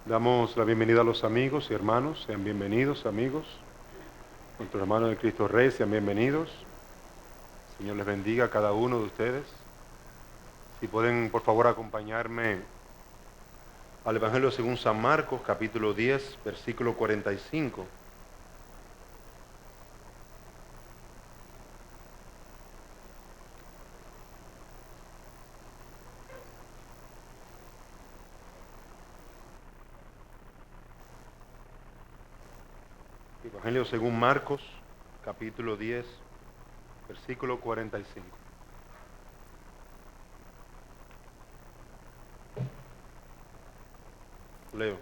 Damos la bienvenida a los amigos y hermanos. Sean bienvenidos, amigos. Nuestros hermanos de Cristo Rey, sean bienvenidos. El Señor les bendiga a cada uno de ustedes. Si pueden, por favor, acompañarme al Evangelio según San Marcos, capítulo 10, versículo 45. Evangelio según Marcos, capítulo 10, versículo 45. Leo.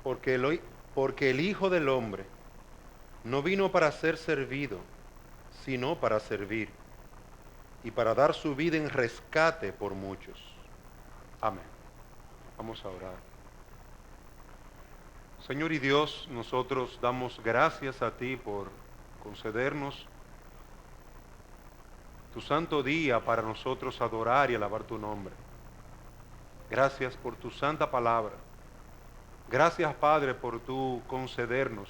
Porque el Hijo del Hombre no vino para ser servido, sino para servir y para dar su vida en rescate por muchos. Amén. Vamos a orar. Señor y Dios, nosotros damos gracias a ti por concedernos tu santo día para nosotros adorar y alabar tu nombre. Gracias por tu santa palabra. Gracias, Padre, por tu concedernos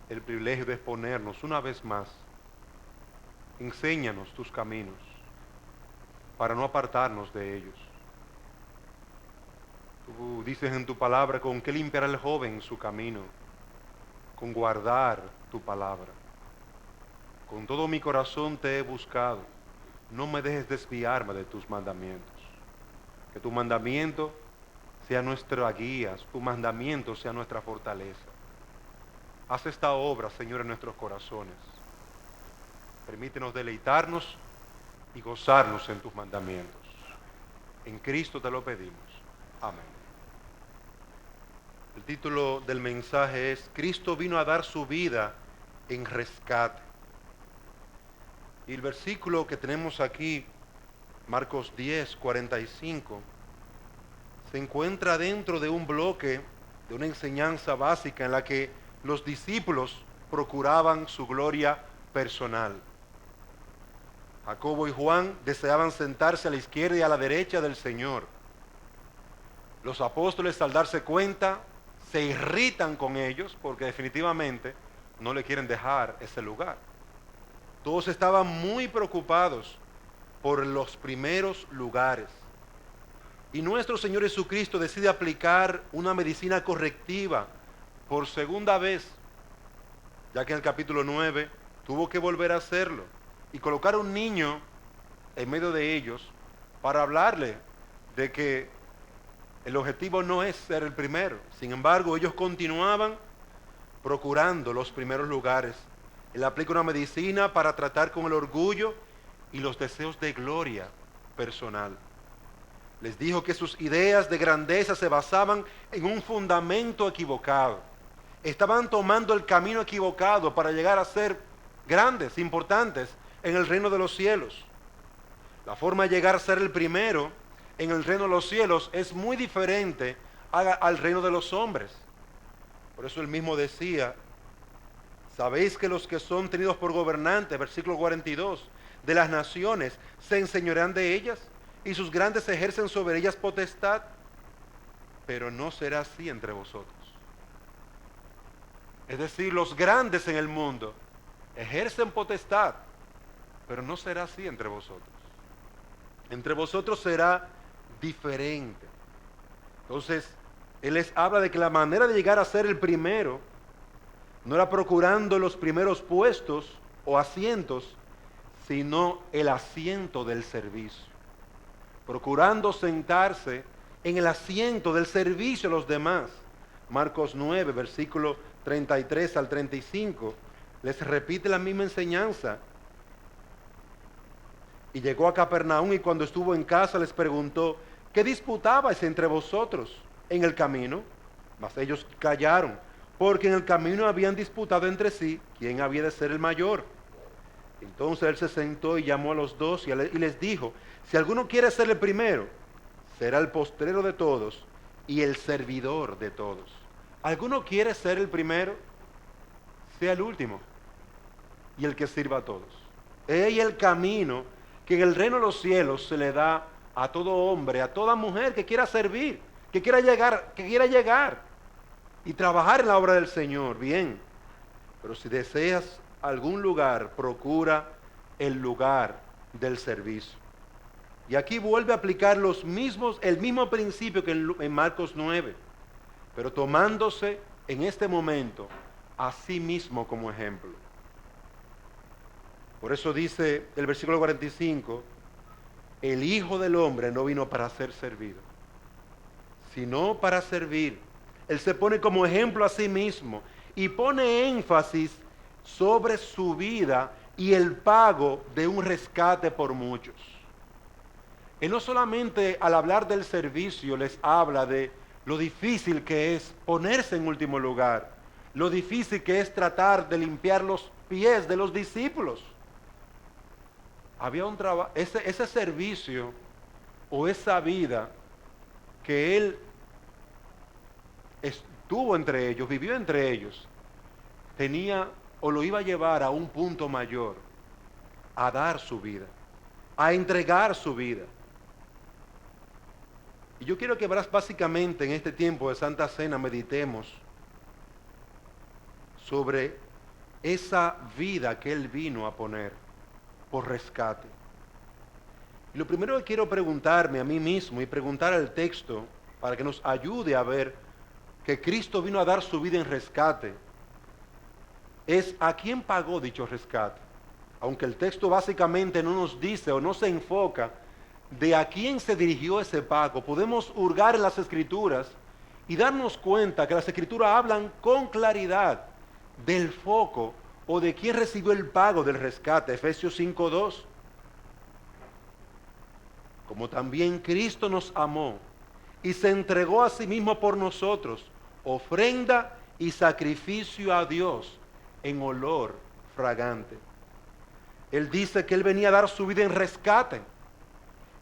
el privilegio de exponernos una vez más. Enséñanos tus caminos para no apartarnos de ellos. Tú dices en tu palabra, ¿con qué limpiará el joven su camino? Con guardar tu palabra. Con todo mi corazón te he buscado. No me dejes desviarme de tus mandamientos. Que tu mandamiento sea nuestra guía, tu mandamiento sea nuestra fortaleza. Haz esta obra, Señor, en nuestros corazones. Permítenos deleitarnos y gozarnos en tus mandamientos. En Cristo te lo pedimos. Amén. El título del mensaje es Cristo vino a dar su vida en rescate. Y el versículo que tenemos aquí, Marcos 10, 45, se encuentra dentro de un bloque de una enseñanza básica en la que los discípulos procuraban su gloria personal. Jacobo y Juan deseaban sentarse a la izquierda y a la derecha del Señor. Los apóstoles, al darse cuenta, se irritan con ellos porque definitivamente no le quieren dejar ese lugar. Todos estaban muy preocupados por los primeros lugares. Y nuestro Señor Jesucristo decide aplicar una medicina correctiva por segunda vez, ya que en el capítulo 9 tuvo que volver a hacerlo y colocar un niño en medio de ellos para hablarle de que el objetivo no es ser el primero. Sin embargo, ellos continuaban procurando los primeros lugares. Él aplica una medicina para tratar con el orgullo y los deseos de gloria personal. Les dijo que sus ideas de grandeza se basaban en un fundamento equivocado. Estaban tomando el camino equivocado para llegar a ser grandes, importantes en el reino de los cielos. La forma de llegar a ser el primero en el reino de los cielos es muy diferente al reino de los hombres. Por eso él mismo decía, sabéis que los que son tenidos por gobernantes, versículo 42, de las naciones se enseñorean de ellas y sus grandes ejercen sobre ellas potestad, pero no será así entre vosotros. Es decir, los grandes en el mundo ejercen potestad, pero no será así entre vosotros. Entre vosotros será diferente. Entonces, él les habla de que la manera de llegar a ser el primero no era procurando los primeros puestos o asientos, sino el asiento del servicio. Procurando sentarse en el asiento del servicio a los demás. Marcos 9, versículo 33 al 35, les repite la misma enseñanza. Y llegó a Capernaum y cuando estuvo en casa les preguntó, ¿qué disputabais entre vosotros en el camino? Mas ellos callaron, porque en el camino habían disputado entre sí quién había de ser el mayor. Entonces él se sentó y llamó a los dos y les dijo, si alguno quiere ser el primero, será el postrero de todos y el servidor de todos. ¿Alguno quiere ser el primero? Sea el último y el que sirva a todos. Es el camino que en el reino de los cielos se le da a todo hombre, a toda mujer que quiera servir, que quiera llegar y trabajar en la obra del Señor, bien. Pero si deseas algún lugar, procura el lugar del servicio. Y aquí vuelve a aplicar el mismo principio que en Marcos 9, pero tomándose en este momento a sí mismo como ejemplo. Por eso dice el versículo 45, el Hijo del Hombre no vino para ser servido, sino para servir. Él se pone como ejemplo a sí mismo y pone énfasis sobre su vida y el pago de un rescate por muchos. Él no solamente al hablar del servicio les habla de lo difícil que es ponerse en último lugar, lo difícil que es tratar de limpiar los pies de los discípulos. Había un trabajo, ese servicio o esa vida que él estuvo entre ellos, vivió entre ellos, tenía o lo iba a llevar a un punto mayor, a dar su vida, a entregar su vida. Y yo quiero que básicamente en este tiempo de Santa Cena meditemos sobre esa vida que Él vino a poner por rescate. Y lo primero que quiero preguntarme a mí mismo y preguntar al texto para que nos ayude a ver que Cristo vino a dar su vida en rescate es ¿a quién pagó dicho rescate? Aunque el texto básicamente no nos dice o no se enfoca de a quién se dirigió ese pago, podemos hurgar en las Escrituras y darnos cuenta que las Escrituras hablan con claridad del foco o de quién recibió el pago del rescate. Efesios 5:2. Como también Cristo nos amó y se entregó a sí mismo por nosotros, ofrenda y sacrificio a Dios en olor fragante. Él dice que Él venía a dar su vida en rescate.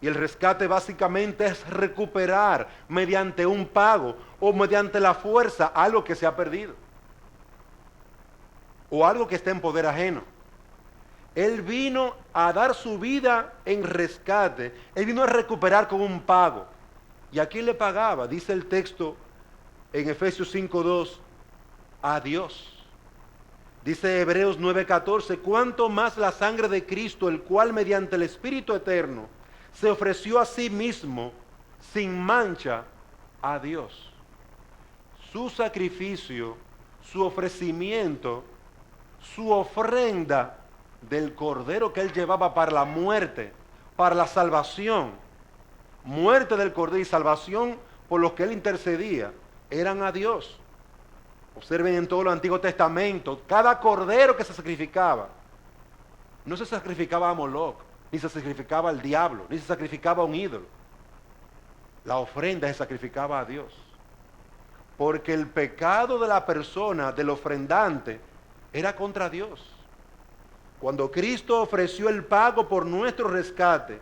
Y el rescate básicamente es recuperar mediante un pago o mediante la fuerza algo que se ha perdido. O algo que está en poder ajeno. Él vino a dar su vida en rescate. Él vino a recuperar con un pago. ¿Y a quién le pagaba? Dice el texto en Efesios 5:2, a Dios. Dice Hebreos 9:14, cuánto más la sangre de Cristo, el cual mediante el Espíritu Eterno se ofreció a sí mismo sin mancha a Dios. Su sacrificio, su ofrecimiento, su ofrenda del cordero que Él llevaba para la muerte, para la salvación, muerte del cordero y salvación por los que Él intercedía, eran a Dios. Observen en todo el Antiguo Testamento, cada cordero que se sacrificaba, no se sacrificaba a Moloc, ni se sacrificaba al diablo, ni se sacrificaba a un ídolo. La ofrenda se sacrificaba a Dios. Porque el pecado de la persona, del ofrendante, era contra Dios. Cuando Cristo ofreció el pago por nuestro rescate,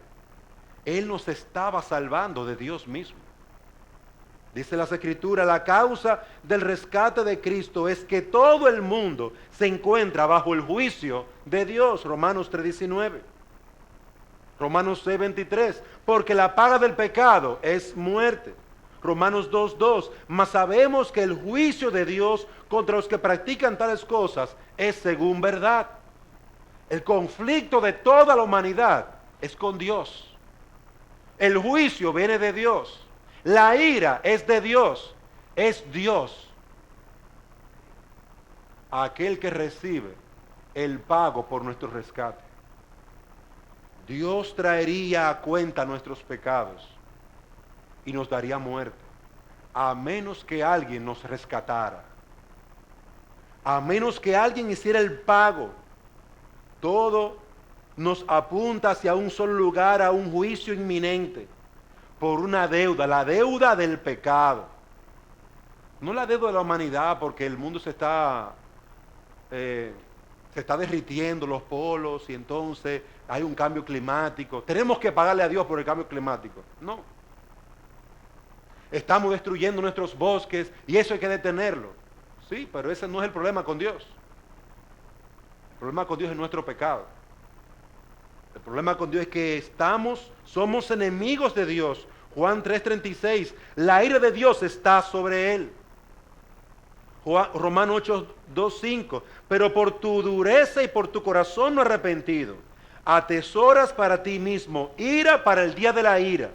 Él nos estaba salvando de Dios mismo. Dice las Escrituras, la causa del rescate de Cristo es que todo el mundo se encuentra bajo el juicio de Dios. Romanos 3:19. Romanos 6:23. Porque la paga del pecado es muerte. Romanos 2:2. Mas sabemos que el juicio de Dios contra los que practican tales cosas es según verdad. El conflicto de toda la humanidad es con Dios. El juicio viene de Dios. La ira es de Dios, es Dios aquel que recibe el pago por nuestro rescate. Dios traería a cuenta nuestros pecados y nos daría muerte, a menos que alguien nos rescatara, a menos que alguien hiciera el pago. Todo nos apunta hacia un solo lugar, a un juicio inminente. Por una deuda, la deuda del pecado. No la deuda de la humanidad, porque el mundo se está derritiendo, los polos, y entonces hay un cambio climático. Tenemos que pagarle a Dios por el cambio climático. No. Estamos destruyendo nuestros bosques y eso hay que detenerlo. Sí, pero ese no es el problema con Dios. El problema con Dios es nuestro pecado. El problema con Dios es que somos enemigos de Dios. Juan 3:36, la ira de Dios está sobre él. Romanos 8:2-5, pero por tu dureza y por tu corazón no arrepentido, atesoras para ti mismo ira para el día de la ira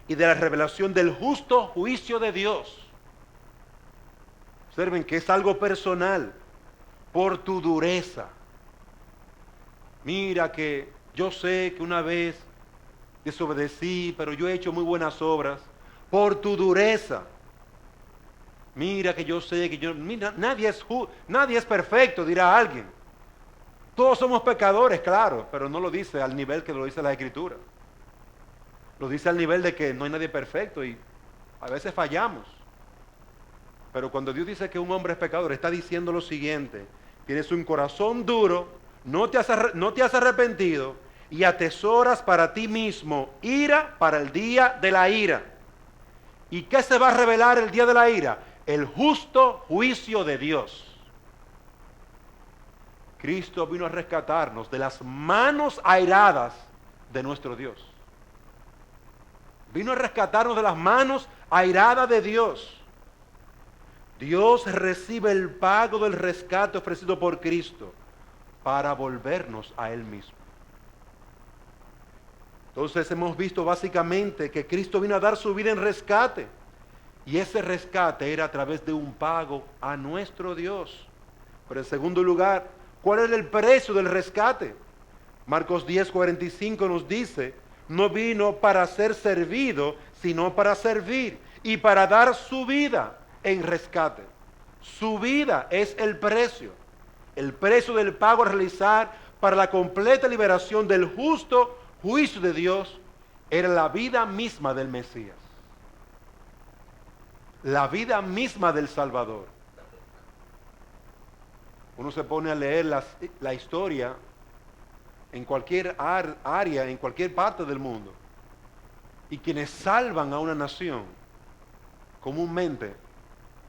y de la revelación del justo juicio de Dios. Observen que es algo personal, por tu dureza. Mira que yo sé que una vez desobedecí, pero yo he hecho muy buenas obras, por tu dureza. Mira que yo sé que mira, nadie es perfecto, dirá alguien. Todos somos pecadores, claro, pero no lo dice al nivel que lo dice la Escritura. Lo dice al nivel de que no hay nadie perfecto y a veces fallamos. Pero cuando Dios dice que un hombre es pecador, está diciendo lo siguiente: tienes un corazón duro, no te has arrepentido y atesoras para ti mismo ira para el día de la ira. ¿Y qué se va a revelar el día de la ira? El justo juicio de Dios. Cristo vino a rescatarnos de las manos airadas de nuestro Dios. Vino a rescatarnos de las manos airadas de Dios. Dios recibe el pago del rescate ofrecido por Cristo para volvernos a Él mismo. Entonces hemos visto básicamente que Cristo vino a dar su vida en rescate. Y ese rescate era a través de un pago a nuestro Dios. Pero en segundo lugar, ¿cuál era el precio del rescate? Marcos 10:45 nos dice: no vino para ser servido, sino para servir y para dar su vida en rescate. Su vida es el precio del pago a realizar para la completa liberación del justo juicio de Dios. Era la vida misma del Mesías, la vida misma del Salvador. Uno se pone a leer la historia en cualquier área, en cualquier parte del mundo, y quienes salvan a una nación comúnmente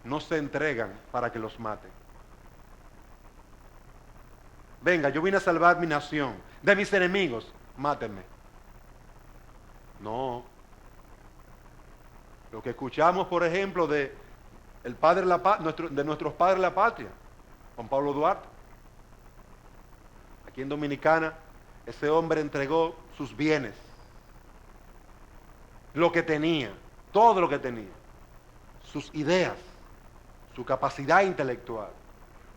no se entregan para que los maten. Venga, yo vine a salvar mi nación de mis enemigos, mátenme. No. Lo que escuchamos, por ejemplo, de nuestros padres de la patria, Juan Pablo Duarte. Aquí en Dominicana, ese hombre entregó sus bienes, lo que tenía, todo lo que tenía, sus ideas, su capacidad intelectual,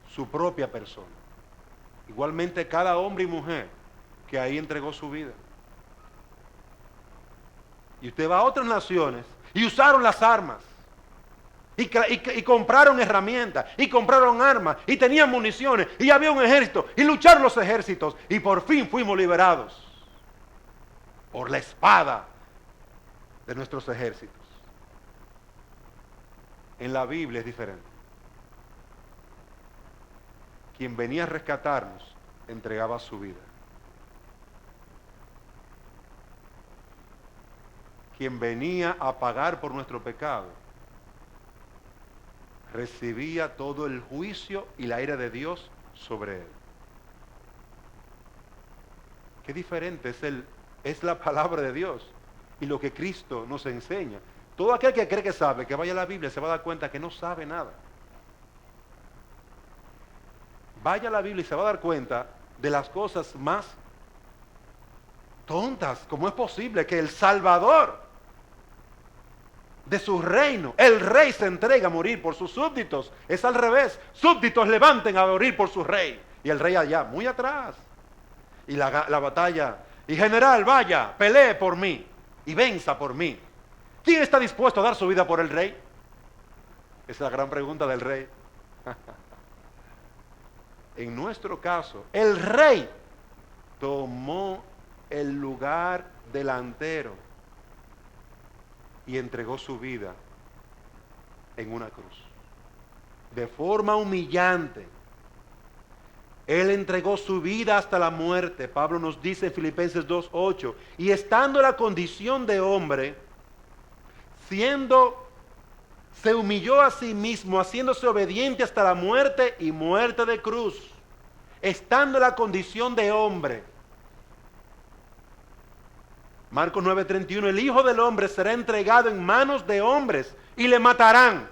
su propia persona. Igualmente cada hombre y mujer que ahí entregó su vida. Y usted va a otras naciones y usaron las armas, y compraron herramientas, y compraron armas, y tenían municiones, y había un ejército, y lucharon los ejércitos, y por fin fuimos liberados por la espada de nuestros ejércitos. En la Biblia es diferente. Quien venía a rescatarnos entregaba su vida. Quien venía a pagar por nuestro pecado recibía todo el juicio y la ira de Dios sobre él. Qué diferente es la palabra de Dios y lo que Cristo nos enseña. Todo aquel que cree que sabe, que vaya a la Biblia, se va a dar cuenta que no sabe nada. Vaya a la Biblia y se va a dar cuenta de las cosas más tontas. ¿Cómo es posible que el Salvador de su reino, el rey, se entrega a morir por sus súbditos? Es al revés. Súbditos levanten a morir por su rey. Y el rey allá, muy atrás. Y la batalla. Y general, vaya, pelee por mí y venza por mí. ¿Quién está dispuesto a dar su vida por el rey? Esa es la gran pregunta del rey. En nuestro caso, el rey tomó el lugar delantero y entregó su vida en una cruz. De forma humillante. Él entregó su vida hasta la muerte. Pablo nos dice en Filipenses 2:8, y estando en la condición de hombre, se humilló a sí mismo, haciéndose obediente hasta la muerte y muerte de cruz. Estando en la condición de hombre. Marcos 9:31, el Hijo del Hombre será entregado en manos de hombres y le matarán.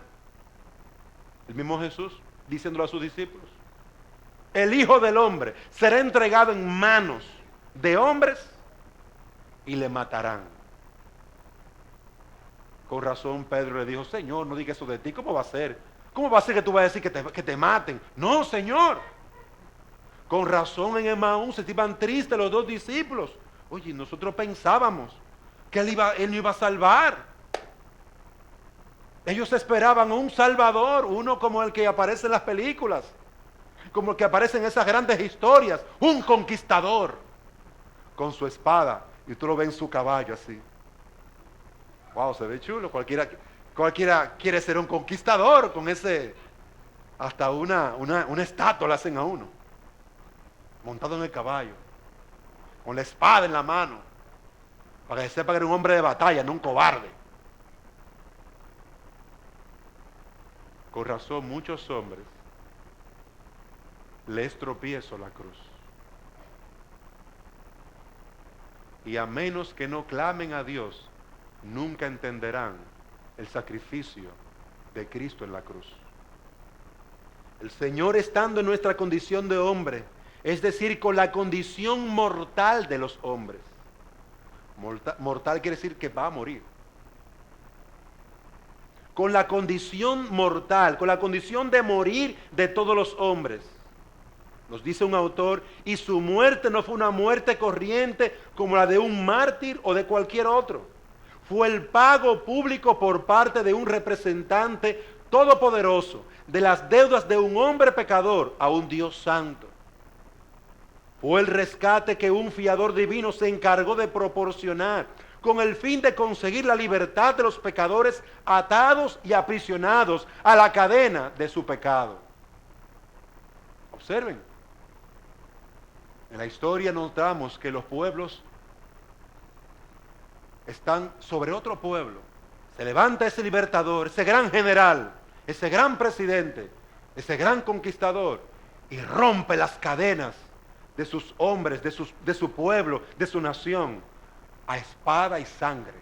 El mismo Jesús diciéndolo a sus discípulos. El Hijo del Hombre será entregado en manos de hombres y le matarán. Con razón Pedro le dijo, Señor, no diga eso de ti, ¿cómo va a ser? ¿Cómo va a ser que tú vas a decir que te maten? No, Señor. Con razón en Emaús se iban tristes los dos discípulos. Oye, nosotros pensábnos que él no iba a salvar. Ellos esperaban a un salvador, uno como el que aparece en las películas, como el que aparece en esas grandes historias, un conquistador con su espada, y tú lo ves en su caballo así. Wow, se ve chulo. Cualquiera quiere ser un conquistador con ese, hasta una estatua le hacen a uno, montado en el caballo, con la espada en la mano, para que sepa que era un hombre de batalla, no un cobarde. Con razón muchos hombres les tropiezo la cruz. Y a menos que no clamen a Dios, nunca entenderán el sacrificio de Cristo en la cruz. El Señor, estando en nuestra condición de hombre, es decir, con la condición mortal de los hombres. Mortal quiere decir que va a morir. Con la condición mortal, con la condición de morir de todos los hombres. Nos dice un autor, y su muerte no fue una muerte corriente como la de un mártir o de cualquier otro. Fue el pago público por parte de un representante todopoderoso de las deudas de un hombre pecador a un Dios santo. Fue el rescate que un fiador divino se encargó de proporcionar con el fin de conseguir la libertad de los pecadores atados y aprisionados a la cadena de su pecado. Observen, en la historia notamos que los pueblos están sobre otro pueblo. Se levanta ese libertador, ese gran general, ese gran presidente, ese gran conquistador, y rompe las cadenas de sus hombres, de su pueblo, de su nación, a espada y sangre.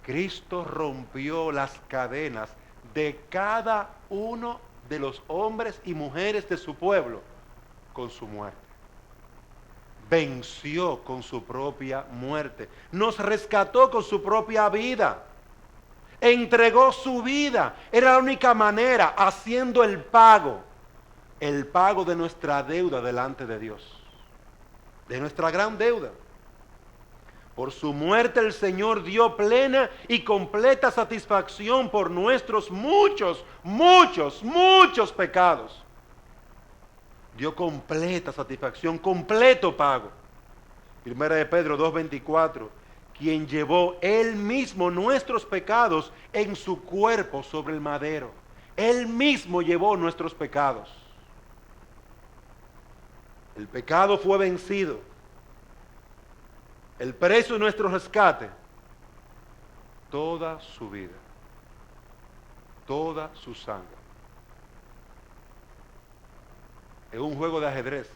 Cristo rompió las cadenas de cada uno de los hombres y mujeres de su pueblo con su muerte. Venció con su propia muerte, nos rescató con su propia vida, entregó su vida, era la única manera, haciendo el pago de nuestra deuda delante de Dios, de nuestra gran deuda. Por su muerte el Señor dio plena y completa satisfacción por nuestros muchos pecados. Dio completa satisfacción, completo pago. Primera de Pedro 2:24, quien llevó él mismo nuestros pecados en su cuerpo sobre el madero. Él mismo llevó nuestros pecados. El pecado fue vencido. El precio de nuestro rescate, toda su vida, toda su sangre. En un juego de ajedrez,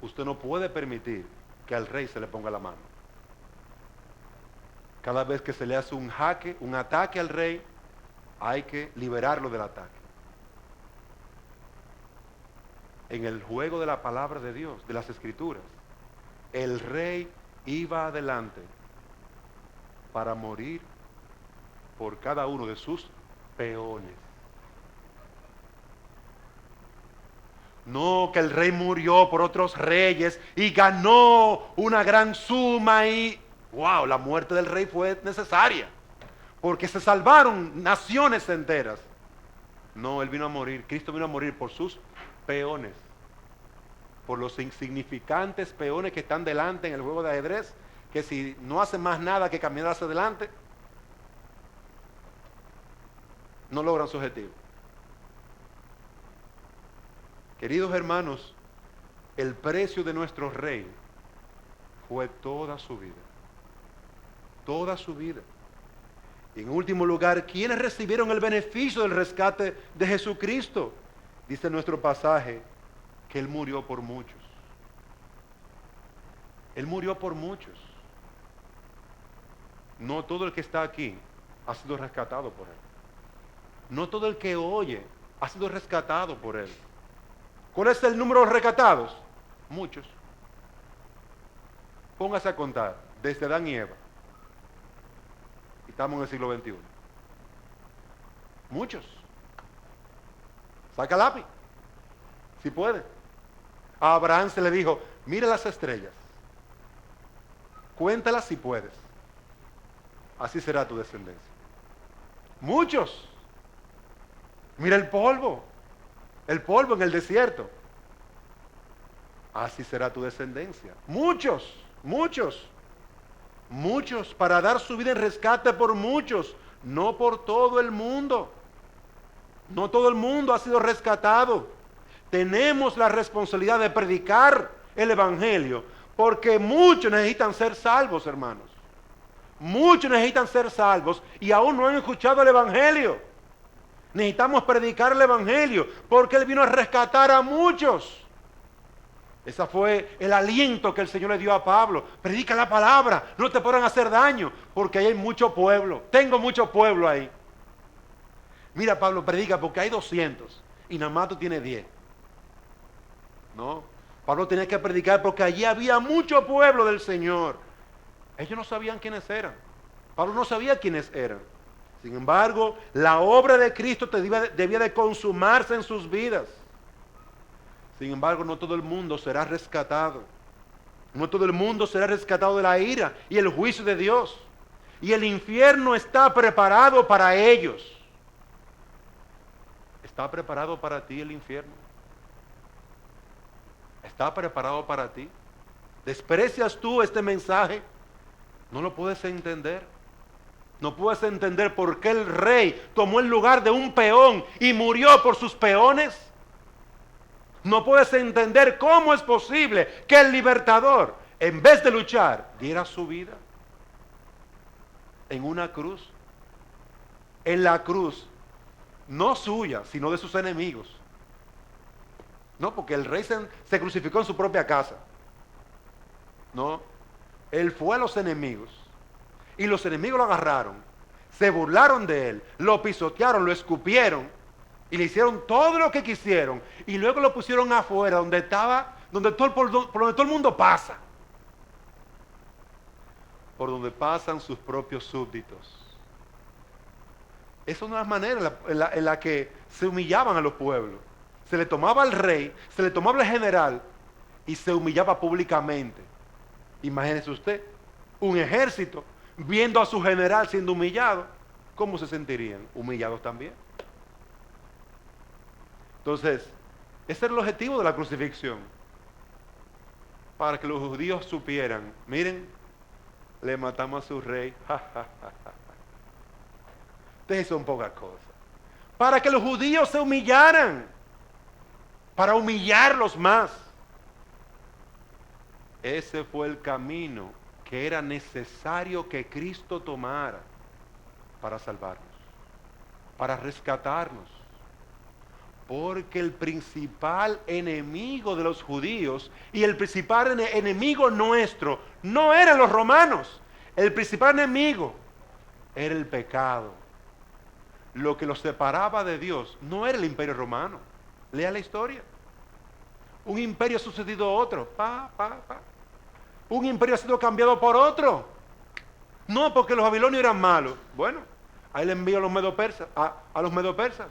usted no puede permitir que al rey se le ponga la mano. Cada vez que se le hace un ataque al rey, hay que liberarlo del ataque. En el juego de la palabra de Dios, de las Escrituras, el rey iba adelante para morir por cada uno de sus peones. No que el rey murió por otros reyes y ganó una gran suma y wow, la muerte del rey fue necesaria porque se salvaron naciones enteras. No, él vino a morir, Cristo vino a morir por sus peones, por los insignificantes peones que están delante en el juego de ajedrez, que si no hacen más nada que caminar hacia adelante, no logran su objetivo. Queridos hermanos, el precio de nuestro rey fue toda su vida. Toda su vida. Y en último lugar, ¿quiénes recibieron el beneficio del rescate de Jesucristo? Dice nuestro pasaje que Él murió por muchos. Él murió por muchos. No todo el que está aquí ha sido rescatado por Él. No todo el que oye ha sido rescatado por Él. ¿Cuál es el número de rescatados? Muchos. Póngase a contar, desde Adán y Eva. Estamos en el siglo XXI. Muchos. Saca lápiz, si puede. A Abraham se le dijo, mira las estrellas, cuéntalas si puedes. Así será tu descendencia. Muchos. Mira el polvo en el desierto. Así será tu descendencia. Muchos, muchos, muchos para dar su vida en rescate por muchos, no por todo el mundo. No todo el mundo ha sido rescatado. Tenemos la responsabilidad de predicar el Evangelio, porque muchos necesitan ser salvos, hermanos. Muchos necesitan ser salvos y aún no han escuchado el Evangelio. Necesitamos predicar el Evangelio, porque Él vino a rescatar a muchos. Ese fue el aliento que el Señor le dio a Pablo. Predica la palabra, no te podrán hacer daño, porque ahí hay mucho pueblo. Tengo mucho pueblo ahí. Mira, Pablo, predica porque hay 200 y nada más tú tienes 10. No, Pablo tenía que predicar porque allí había mucho pueblo del Señor. Ellos no sabían quiénes eran. Pablo no sabía quiénes eran. Sin embargo, la obra de Cristo debía de consumarse en sus vidas. Sin embargo, no todo el mundo será rescatado. No todo el mundo será rescatado de la ira y el juicio de Dios. Y el infierno está preparado para ellos. ¿Está preparado para ti el infierno? ¿Está preparado para ti? ¿Desprecias tú este mensaje? No lo puedes entender. No puedes entender por qué el rey tomó el lugar de un peón y murió por sus peones. No puedes entender cómo es posible que el libertador, en vez de luchar, diera su vida en una cruz. En la cruz, no suya, sino de sus enemigos. No, porque el rey se crucificó en su propia casa. No, él fue a los enemigos y los enemigos lo agarraron, se burlaron de él, lo pisotearon, lo escupieron y le hicieron todo lo que quisieron y luego lo pusieron afuera donde por donde todo el mundo pasa, por donde pasan sus propios súbditos. Esa es una de las maneras en la que se humillaban a los pueblos. Se le tomaba al rey, se le tomaba al general y se humillaba públicamente. Imagínese usted, un ejército viendo a su general siendo humillado, ¿cómo se sentirían? Humillados también. Entonces, ese era el objetivo de la crucifixión. Para que los judíos supieran, miren, le matamos a su rey. Ustedes son pocas cosas. Para que los judíos se humillaran. Para humillarlos más. Ese fue el camino que era necesario que Cristo tomara para salvarnos, para rescatarnos. Porque el principal enemigo de los judíos y el principal enemigo nuestro no eran los romanos. El principal enemigo era el pecado. Lo que los separaba de Dios no era el imperio romano. Lea la historia. Un imperio ha sucedido a otro. Un imperio ha sido cambiado por otro. No porque los babilonios eran malos. Bueno, ahí le envío a los medo-persas, a los medo-persas.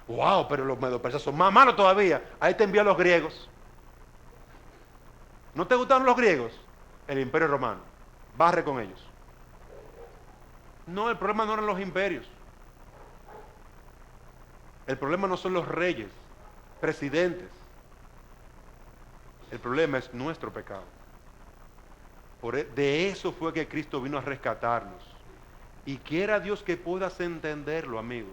Wow, pero los medo-persas son más malos todavía. Ahí te envío a los griegos. ¿No te gustaron los griegos? El imperio romano. Barre con ellos. No, el problema no eran los imperios. El problema no son los reyes, presidentes. El problema es nuestro pecado. De eso fue que Cristo vino a rescatarnos. Y quiera Dios que puedas entenderlo, amigo.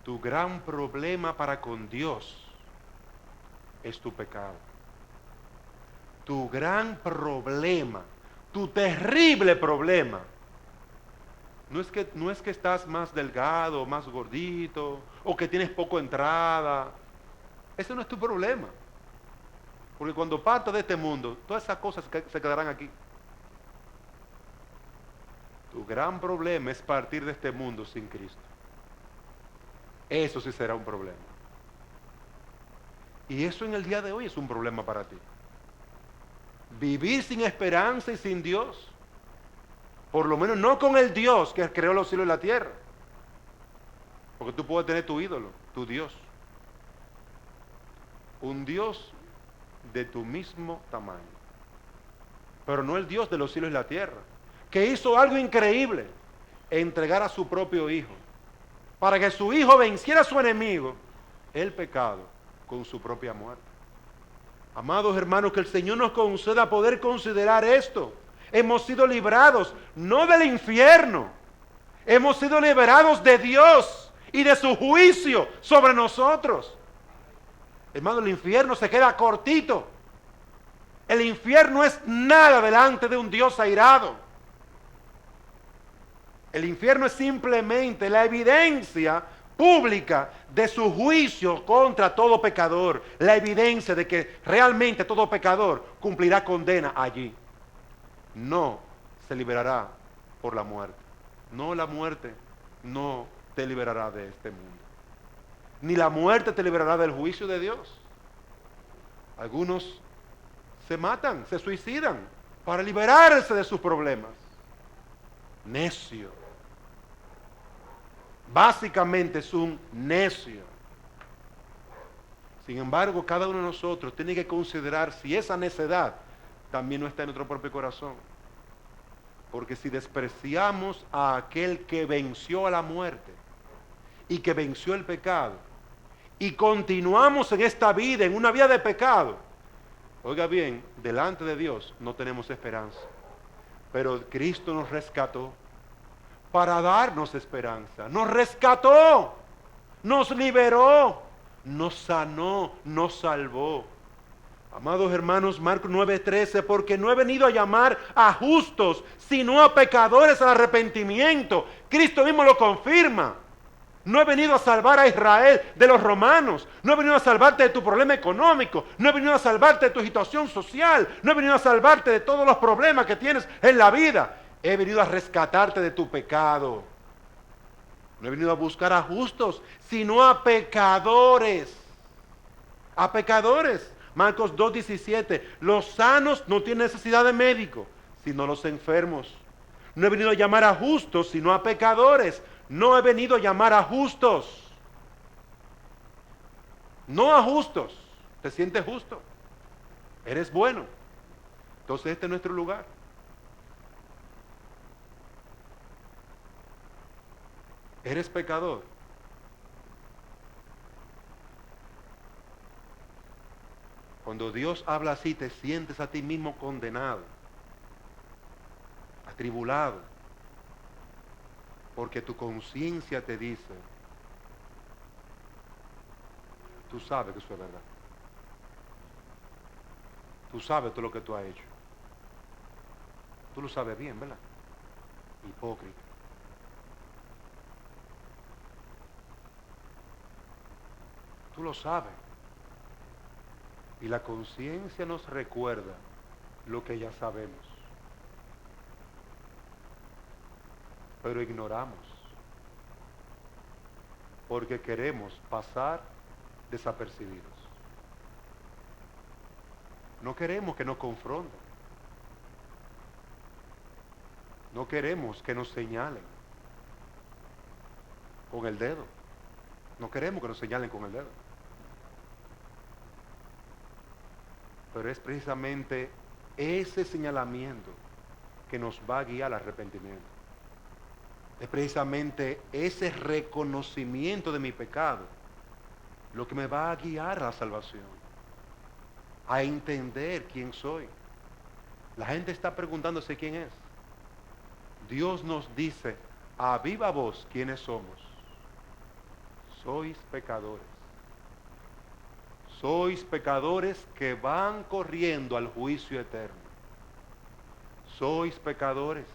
Tu gran problema para con Dios es tu pecado. Tu gran problema, tu terrible problema, no es que estás más delgado, más gordito, o que tienes poco entrada. Ese no es tu problema. Porque cuando partas de este mundo, todas esas cosas se quedarán aquí. Tu gran problema es partir de este mundo sin Cristo. Eso sí será un problema. Y eso en el día de hoy es un problema para ti. Vivir sin esperanza y sin Dios. Por lo menos no con el Dios que creó los cielos y la tierra. Porque tú puedes tener tu ídolo, tu Dios. Un Dios de tu mismo tamaño. Pero no el Dios de los cielos y la tierra. Que hizo algo increíble. Entregar a su propio Hijo. Para que su Hijo venciera a su enemigo, el pecado, con su propia muerte. Amados hermanos, que el Señor nos conceda poder considerar esto. Hemos sido librados, no del infierno. Hemos sido liberados de Dios y de su juicio sobre nosotros. Hermano, el infierno se queda cortito. El infierno es nada delante de un Dios airado. El infierno es simplemente la evidencia pública de su juicio contra todo pecador. La evidencia de que realmente todo pecador cumplirá condena allí. No se liberará por la muerte. No, la muerte no te liberará de este mundo. Ni la muerte te liberará del juicio de Dios. Algunos se matan, se suicidan para liberarse de sus problemas. Necio. Básicamente es un necio. Sin embargo, cada uno de nosotros tiene que considerar si esa necedad también no está en nuestro propio corazón. Porque si despreciamos a aquel que venció a la muerte y que venció el pecado y continuamos en esta vida, en una vida de pecado, oiga bien, delante de Dios no tenemos esperanza. Pero Cristo nos rescató para darnos esperanza. Nos rescató, nos liberó, nos sanó, nos salvó. Amados hermanos, Marcos 9:13, porque no he venido a llamar a justos, sino a pecadores al arrepentimiento. Cristo mismo lo confirma. No he venido a salvar a Israel de los romanos. No he venido a salvarte de tu problema económico. No he venido a salvarte de tu situación social. No he venido a salvarte de todos los problemas que tienes en la vida. He venido a rescatarte de tu pecado. No he venido a buscar a justos, sino a pecadores. A pecadores. Marcos 2:17. Los sanos no tienen necesidad de médico, sino los enfermos. No he venido a llamar a justos, sino a pecadores. No he venido a llamar a justos. No a justos. ¿Te sientes justo? ¿Eres bueno? Entonces este es nuestro lugar. ¿Eres pecador? Cuando Dios habla así, te sientes a ti mismo condenado, atribulado, porque tu conciencia te dice, tú sabes que eso es verdad. Tú sabes todo lo que tú has hecho. Tú lo sabes bien, ¿verdad? Hipócrita. Tú lo sabes. Y la conciencia nos recuerda lo que ya sabemos. Pero ignoramos. Porque queremos pasar desapercibidos. No queremos que nos confronten. No queremos que nos señalen con el dedo. No queremos que nos señalen con el dedo. Pero es precisamente ese señalamiento que nos va a guiar al arrepentimiento. Es precisamente ese reconocimiento de mi pecado lo que me va a guiar a la salvación, a entender quién soy. La gente está preguntándose quién es. Dios nos dice a viva voz quiénes somos. Sois pecadores. Sois pecadores que van corriendo al juicio eterno. Sois pecadores.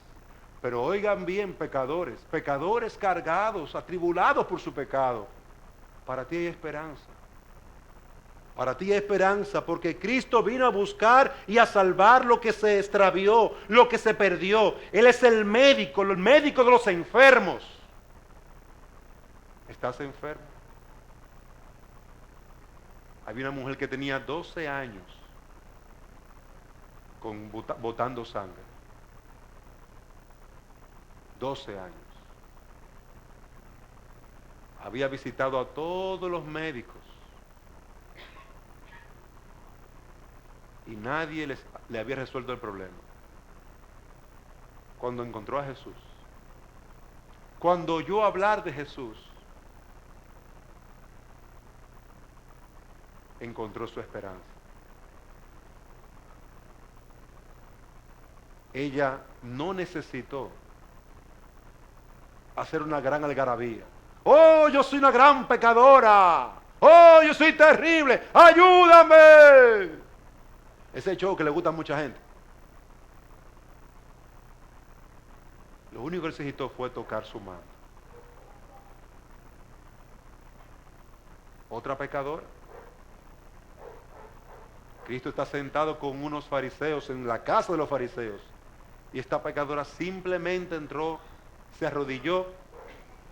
Pero oigan bien, pecadores. Pecadores cargados, atribulados por su pecado. Para ti hay esperanza. Para ti hay esperanza porque Cristo vino a buscar y a salvar lo que se extravió, lo que se perdió. Él es el médico de los enfermos. ¿Estás enfermo? Había una mujer que tenía 12 años botando sangre. 12 años. Había visitado a todos los médicos y nadie le había resuelto el problema. Cuando encontró a Jesús, cuando oyó hablar de Jesús, encontró su esperanza. Ella no necesitó hacer una gran algarabía. ¡Oh, yo soy una gran pecadora! ¡Oh, yo soy terrible! ¡Ayúdame! Ese show que le gusta a mucha gente. Lo único que él necesitó fue tocar su mano. Otra pecadora. Cristo está sentado con unos fariseos en la casa de los fariseos. Y esta pecadora simplemente entró, se arrodilló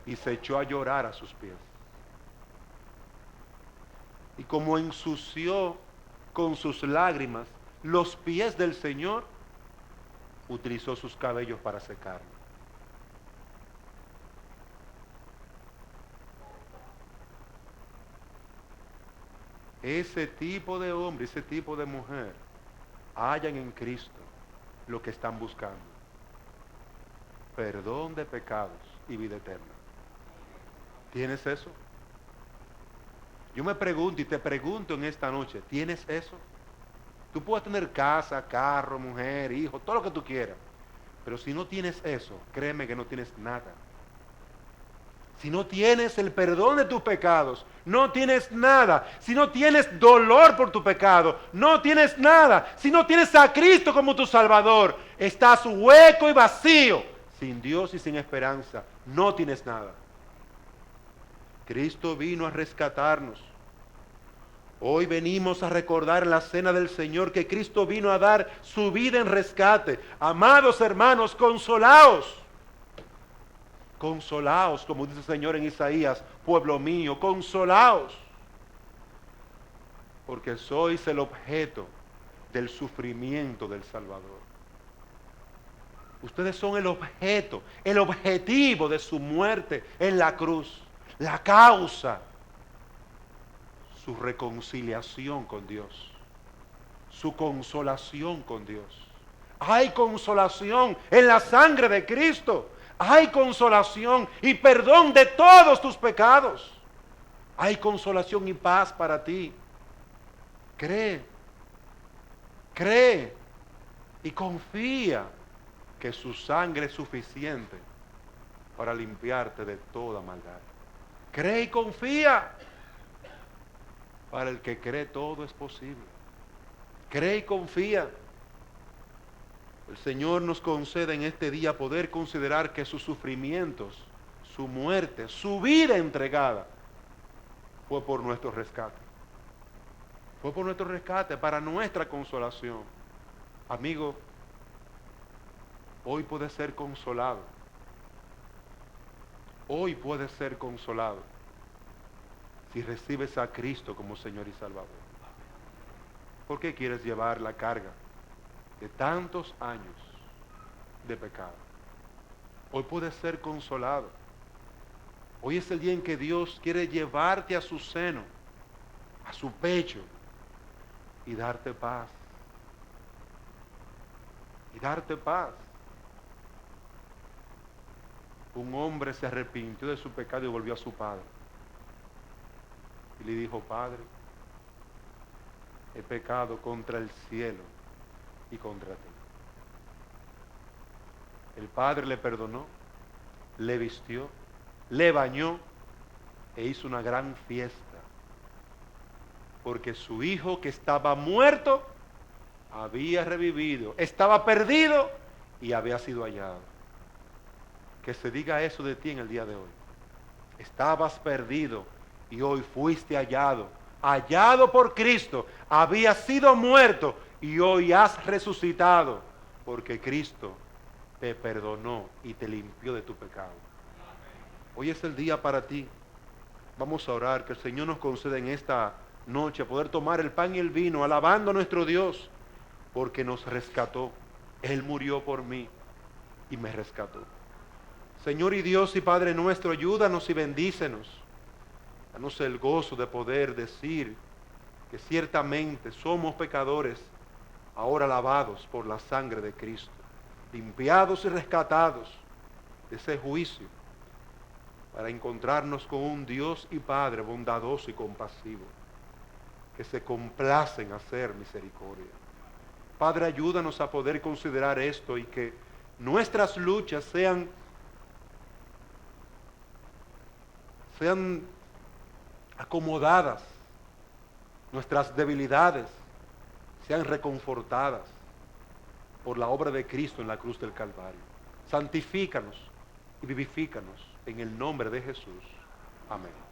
y se echó a llorar a sus pies. Y como ensució con sus lágrimas los pies del Señor, utilizó sus cabellos para secarlos. Ese tipo de hombre, ese tipo de mujer, hallan en Cristo lo que están buscando: perdón de pecados y vida eterna. ¿Tienes eso? Yo me pregunto y te pregunto en esta noche, ¿tienes eso? Tú puedes tener casa, carro, mujer, hijo, todo lo que tú quieras, pero si no tienes eso, créeme que no tienes nada. Si no tienes el perdón de tus pecados, no tienes nada. Si no tienes dolor por tu pecado, no tienes nada. Si no tienes a Cristo como tu Salvador, estás hueco y vacío. Sin Dios y sin esperanza, no tienes nada. Cristo vino a rescatarnos. Hoy venimos a recordar en la cena del Señor que Cristo vino a dar su vida en rescate. Amados hermanos, consolaos. Consolaos, como dice el Señor en Isaías: pueblo mío, consolaos, porque sois el objeto del sufrimiento del Salvador. Ustedes son el objeto, el objetivo de su muerte en la cruz, la causa, su reconciliación con Dios, su consolación con Dios. Hay consolación en la sangre de Cristo. Hay consolación y perdón de todos tus pecados. Hay consolación y paz para ti. Cree y confía que su sangre es suficiente para limpiarte de toda maldad. Cree y confía. Para el que cree, todo es posible. Cree y confía. El Señor nos concede en este día poder considerar que sus sufrimientos, su muerte, su vida entregada, fue por nuestro rescate. Fue por nuestro rescate, para nuestra consolación. Amigo, hoy puedes ser consolado. Hoy puedes ser consolado si recibes a Cristo como Señor y Salvador. ¿Por qué quieres llevar la carga de tantos años de pecado? Hoy puedes ser consolado. Hoy es el día en que Dios quiere llevarte a su seno, a su pecho, y darte paz. Y darte paz. Un hombre se arrepintió de su pecado y volvió a su padre. Y le dijo: Padre, he pecado contra el cielo y contra ti. El padre le perdonó, le vistió, le bañó e hizo una gran fiesta, porque su hijo, que estaba muerto, había revivido, estaba perdido y había sido hallado. Que se diga eso de ti en el día de hoy. Estabas perdido y hoy fuiste hallado hallado por Cristo, había sido muerto y hoy has resucitado, porque Cristo te perdonó y te limpió de tu pecado. Hoy es el día para ti. Vamos a orar, que el Señor nos conceda en esta noche poder tomar el pan y el vino, alabando a nuestro Dios, porque nos rescató. Él murió por mí y me rescató. Señor y Dios y Padre nuestro, ayúdanos y bendícenos. Danos el gozo de poder decir que ciertamente somos pecadores, ahora lavados por la sangre de Cristo, limpiados y rescatados de ese juicio, para encontrarnos con un Dios y Padre bondadoso y compasivo, que se complace en hacer misericordia. Padre, ayúdanos a poder considerar esto y que nuestras luchas sean acomodadas, nuestras debilidades sean reconfortadas por la obra de Cristo en la cruz del Calvario. Santifícanos y vivifícanos en el nombre de Jesús. Amén.